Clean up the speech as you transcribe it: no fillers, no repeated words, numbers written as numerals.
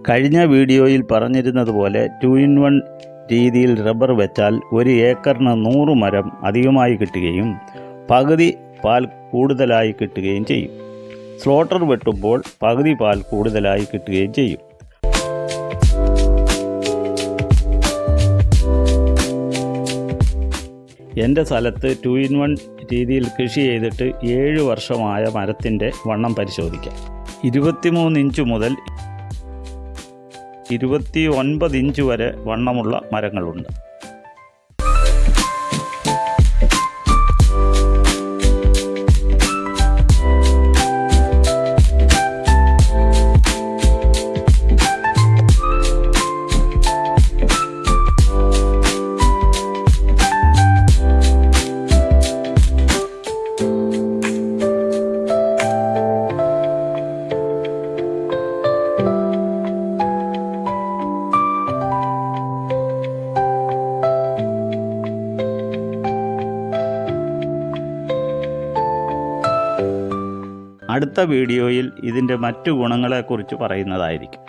കഴിഞ്ഞ വീഡിയോയിൽ പറഞ്ഞിരുന്നതുപോലെ 2-in-1 രീതിയിൽ റബ്ബർ വെച്ചാൽ 1 ഏക്കറിന് 100 മരം അധികമായി കിട്ടുകയും പകുതി പാൽ കൂടുതലായി കിട്ടുകയും ചെയ്യും. സ്ലോട്ടർ വെട്ടുമ്പോൾ പകുതി പാൽ കൂടുതലായി കിട്ടുകയും ചെയ്യും. എൻ്റെ സ്ഥലത്ത് 2-in-1 രീതിയിൽ കൃഷി ചെയ്തിട്ട് 7 വർഷമായ മരത്തിൻ്റെ വണ്ണം പരിശോധിക്കാം. 23 ഇഞ്ച് മുതൽ 29 ഇഞ്ച് വരെ വണ്ണമുള്ള മരങ്ങളുണ്ട്. അടുത്ത വീഡിയോയിൽ ഇതിൻ്റെ മറ്റു ഗുണങ്ങളെക്കുറിച്ച് പറയുന്നതായിരിക്കും.